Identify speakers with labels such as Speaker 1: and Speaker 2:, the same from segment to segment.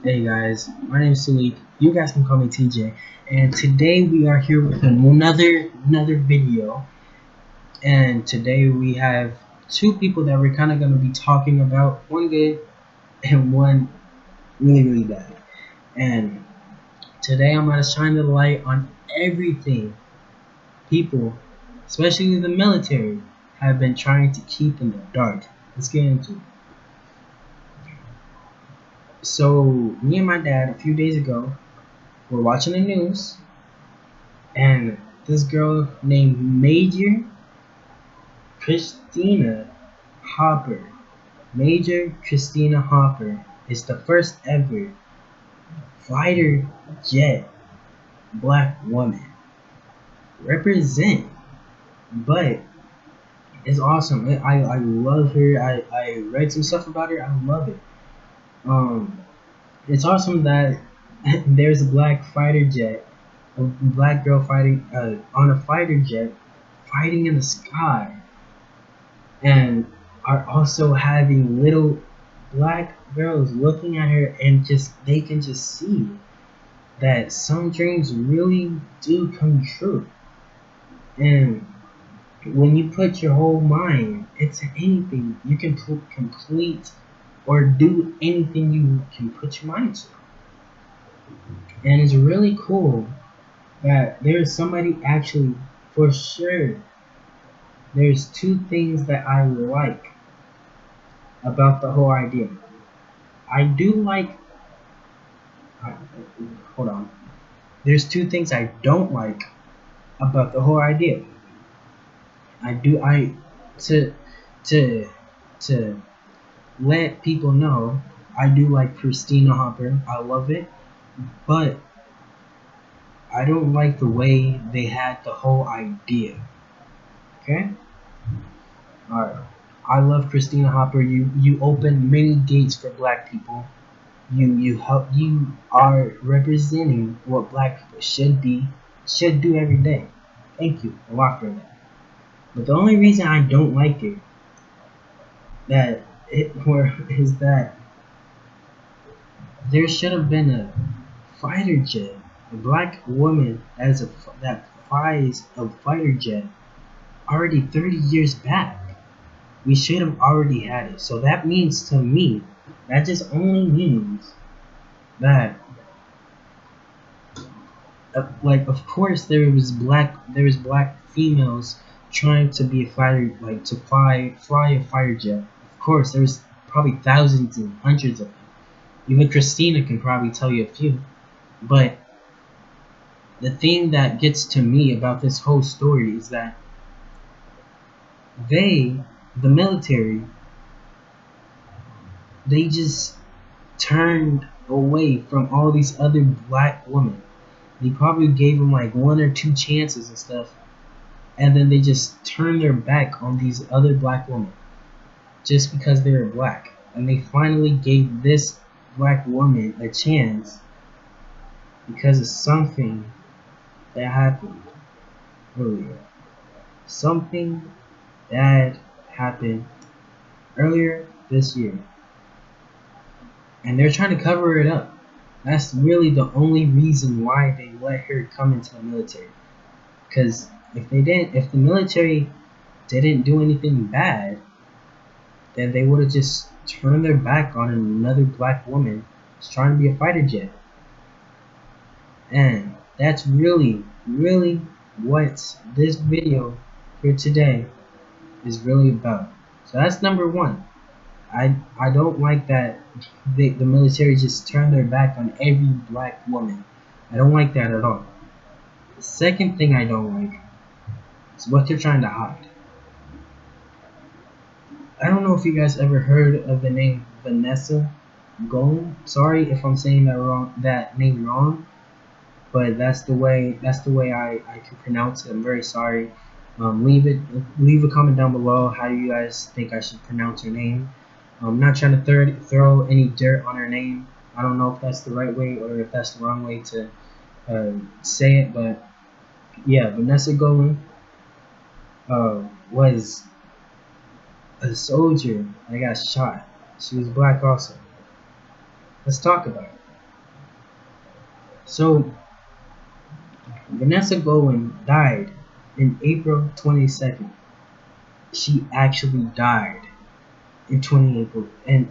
Speaker 1: Hey guys, my name is Salik. You guys can call me TJ. And today we are here with another video. And today we have two people that we're kind of going to be talking about. One good and one really bad. And today I'm going to shine the light on everything people, especially the military, have been trying to keep in the dark. Let's get into it. So me and my dad a few days ago were watching the news, and this girl named Major Christina Hopper, Major Christina Hopper, is the first ever fighter jet black woman. Represent. But it's awesome. I love her. I read some stuff about her. I love it. It's awesome that there's a black fighter jet, a black girl fighting on a fighter jet, fighting in the sky, and are also having little black girls looking at her, and they can just see that some dreams really do come true. And when you put your whole mind into anything, you can complete or do anything you can put your mind to. And it's really cool that there's somebody actually, for sure, there's two things that I like about the whole idea. I do like, hold on. There's two things I don't like about the whole idea. To let people know, I do like Christina Hopper. I love it, but I don't like the way they had the whole idea. Okay? Alright. I love Christina Hopper. You open many gates for black people. You are representing what black people should do every day. Thank you a lot for that. But the only reason I don't like it is that there should have been a fighter jet, a black woman that flies a fighter jet already 30 years back. We should have already had it. So that means to me, that just only means that, of course there was black females trying to be a fighter, like to fly a fighter jet. Of course, there was probably thousands and hundreds of them. Even Christina can probably tell you a few. But the thing that gets to me about this whole story is that the military, they just turned away from all these other black women. They probably gave them like one or two chances and stuff, and then they just turned their back on these other black women just because they were black. And they finally gave this black woman a chance because of something that happened earlier. Something that happened earlier this year. And they're trying to cover it up. That's really the only reason why they let her come into the military. Because if the military didn't do anything bad, then they would have just turned their back on another black woman who's trying to be a fighter jet. And that's really what this video here today is really about. So that's number one. I don't like that the military just turned their back on every black woman. I don't like that at all. The second thing I don't like is what they're trying to hide. I don't know if you guys ever heard of the name Vanessa Guillen. Sorry if I'm saying that name wrong, but that's the way I can pronounce it. I'm very sorry. Leave a comment down below. How do you guys think I should pronounce her name? I'm not trying to throw any dirt on her name. I don't know if that's the right way or if that's the wrong way to say it, but yeah, Vanessa Guillen was a soldier that got shot. She was black also. Let's talk about it. So Vanessa Guillen died in April 22nd. She actually died in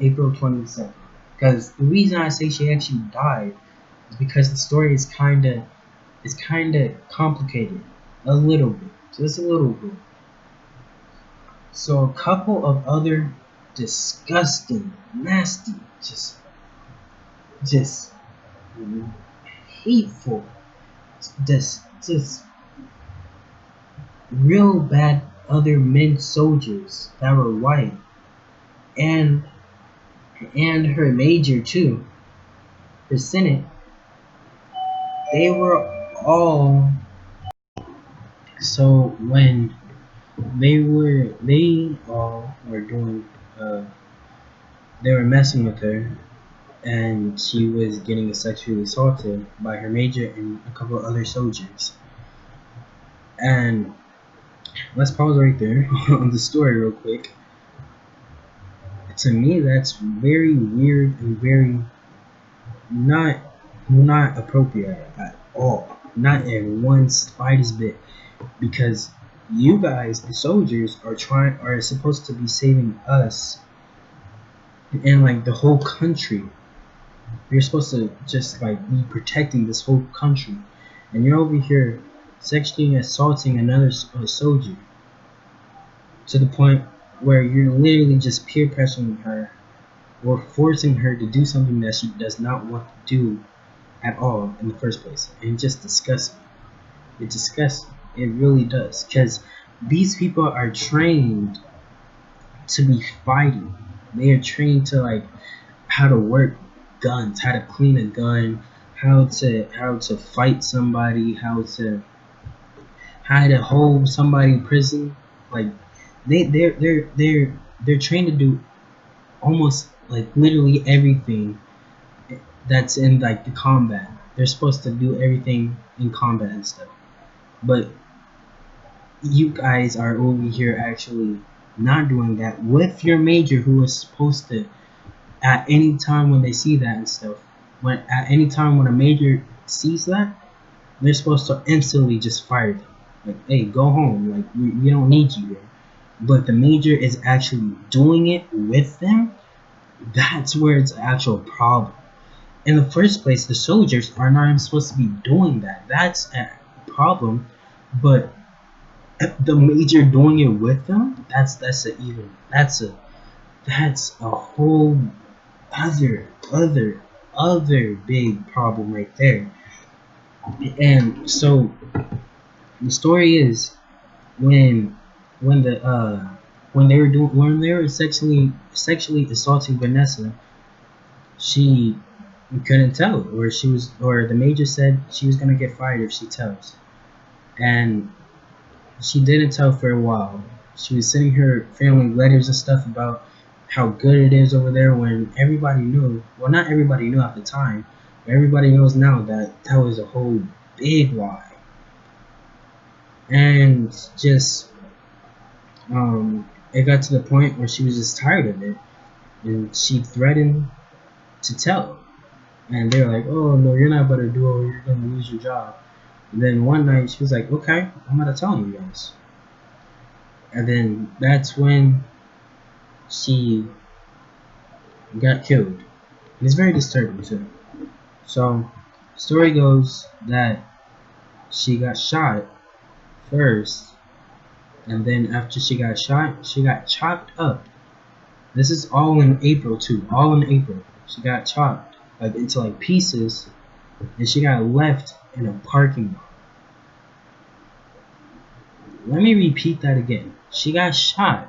Speaker 1: April 22nd. Because the reason I say she actually died is because the story is kinda complicated. A little bit. Just a little bit. So a couple of other disgusting, nasty, just hateful, just real bad other men soldiers that were white, and her major too, her Senate, they were all, so when they all were doing, they were messing with her, and she was getting sexually assaulted by her major and a couple of other soldiers. And let's pause right there on the story real quick. To me, that's very weird and very not appropriate at all. Not in one slightest bit. Because you guys, the soldiers, are supposed to be saving us and like the whole country. You're supposed to just like be protecting this whole country, and you're over here sexually assaulting another soldier to the point where you're literally just peer pressuring her or forcing her to do something that she does not want to do at all in the first place. And it just disgusts me. It disgusts me. It really does. Because these people are trained to be fighting. They are trained to like how to work guns, how to clean a gun, how to fight somebody, how to hold somebody in prison. Like they're trained to do almost like literally everything that's in like the combat. They're supposed to do everything in combat and stuff. But you guys are over here actually not doing that with your major, who is supposed to, at any time when they see that and stuff, at any time when a major sees that, they're supposed to instantly just fire them. Like, hey, go home. Like, we don't need you here. But the major is actually doing it with them. That's where it's an actual problem. In the first place, the soldiers are not even supposed to be doing that. That's a problem. But the major doing it with them, that's a whole other big problem right there. And so the story is when they were sexually assaulting Vanessa, she couldn't tell, or the major said she was gonna get fired if she tells, and she didn't tell for a while. She was sending her family letters and stuff about how good it is over there, when everybody knew, well, not everybody knew at the time, but everybody knows now that was a whole big lie. And just it got to the point where she was just tired of it, and she threatened to tell. And they were like, oh no, you're not about to do it, or you're gonna lose your job. And then one night she was like, okay, I'm gonna tell you guys. And then that's when she got killed. And it's very disturbing too. So, story goes that she got shot first, and then after she got shot, she got chopped up. This is all in April too. All in April. She got chopped like into like pieces, and she got left in a parking lot. Let me repeat that again. She got shot,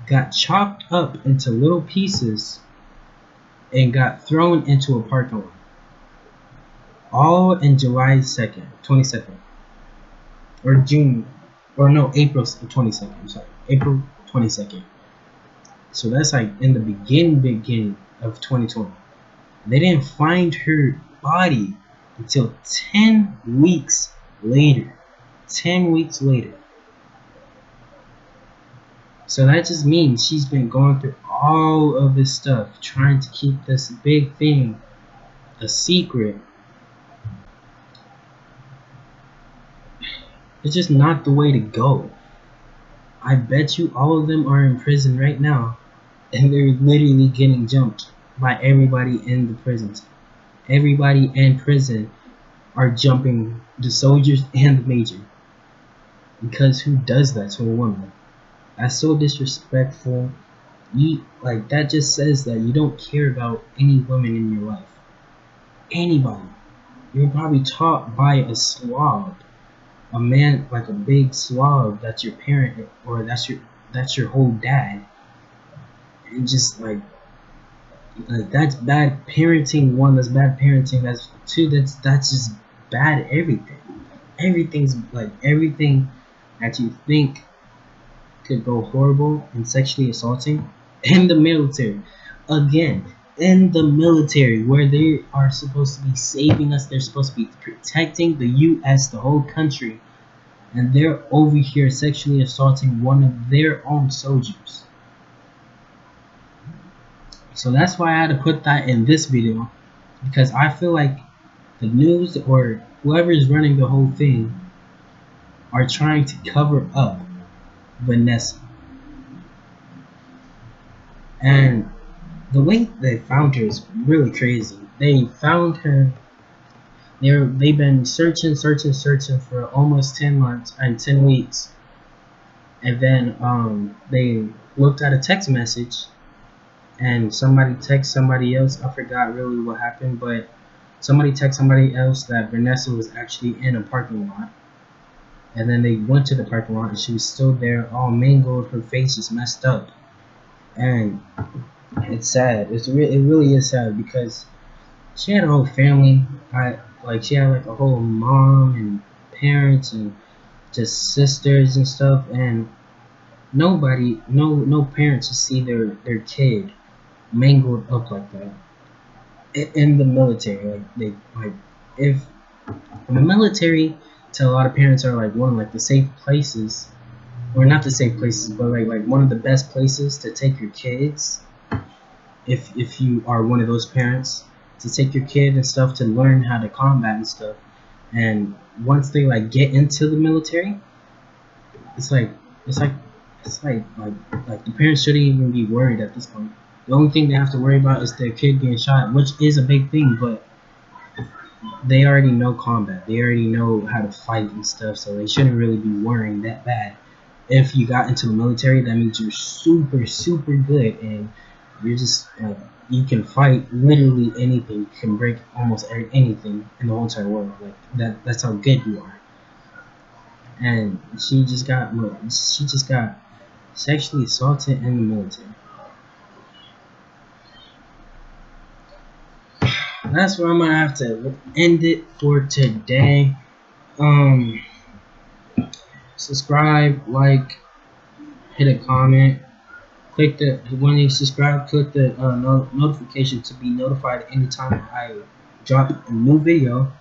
Speaker 1: got chopped up into little pieces, and got thrown into a parking lot. All in July 2nd, 22nd. Or June, or no, April 22nd. I'm sorry, April 22nd. So that's like in the beginning of 2020. They didn't find her body until 10 weeks later. 10 weeks later. So that just means she's been going through all of this stuff, trying to keep this big thing a secret, It's just not the way to go. I bet you all of them are in prison right now, and they're literally getting jumped by everybody in the prisons. Everybody in prison are jumping the soldiers and the major. Because who does that to a woman? That's so disrespectful. That just says that you don't care about any women in your life. Anybody. You were probably taught by a slob. A man, like a big slob, that's your parent, or that's your whole dad. And just that's bad parenting. One, that's bad parenting. That's two, that's just bad everything. Everything's everything that you think could go horrible and sexually assaulting in the military. Again, in the military, where they are supposed to be saving us, they're supposed to be protecting the U.S., the whole country, and they're over here sexually assaulting one of their own soldiers. So that's why I had to put that in this video, because I feel like the news or whoever is running the whole thing are trying to cover up Vanessa. And the way they found her is really crazy. They found her. They've been searching for almost 10 months and 10 weeks, and then they looked at a text message, and somebody texted somebody else. I forgot really what happened, but somebody texted somebody else that Vanessa was actually in a parking lot. And then they went to the parking lot, and she was still there, all mangled. Her face is messed up, and it's sad. It really is sad, because she had a whole family. She had like a whole mom and parents and just sisters and stuff, and no parents to see their kid mangled up like that in the military. If in the military, to a lot of parents are one of the safe places, or not the safe places, but like one of the best places to take your kids. If you are one of those parents, to take your kid and stuff to learn how to combat and stuff. And once they get into the military, it's like the parents shouldn't even be worried at this point. The only thing they have to worry about is their kid getting shot, which is a big thing, but they already know combat. They already know how to fight and stuff, so they shouldn't really be worrying that bad. If you got into the military, that means you're super, super good, and you're just you can fight literally anything. You can break almost anything in the whole entire world. That's how good you are. And she just got sexually assaulted in the military. That's where I'm gonna have to end it for today. Subscribe, hit a comment. When you subscribe, click the notification to be notified anytime I drop a new video.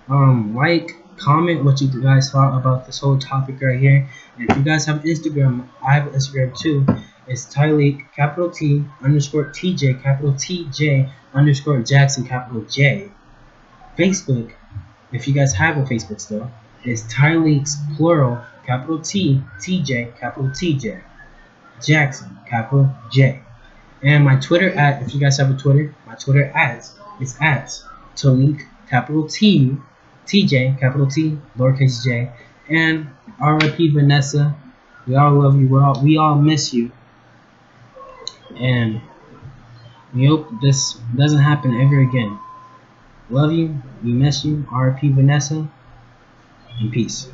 Speaker 1: Comment what you guys thought about this whole topic right here. And if you guys have Instagram, I have Instagram too. It's Talik, capital T, _TJ, capital TJ, _Jackson, capital J. Facebook, if you guys have a Facebook still, is TALIK'sT, plural, capital T, TJ, capital TJ. Jackson, capital J. And my Twitter if you guys have a Twitter, my Twitter is @Talik, capital T, TJ, capital T, lowercase j. And RIP Vanessa. We all love you. We all miss you. And we hope this doesn't happen ever again. Love you. We miss you. RIP Vanessa. And peace.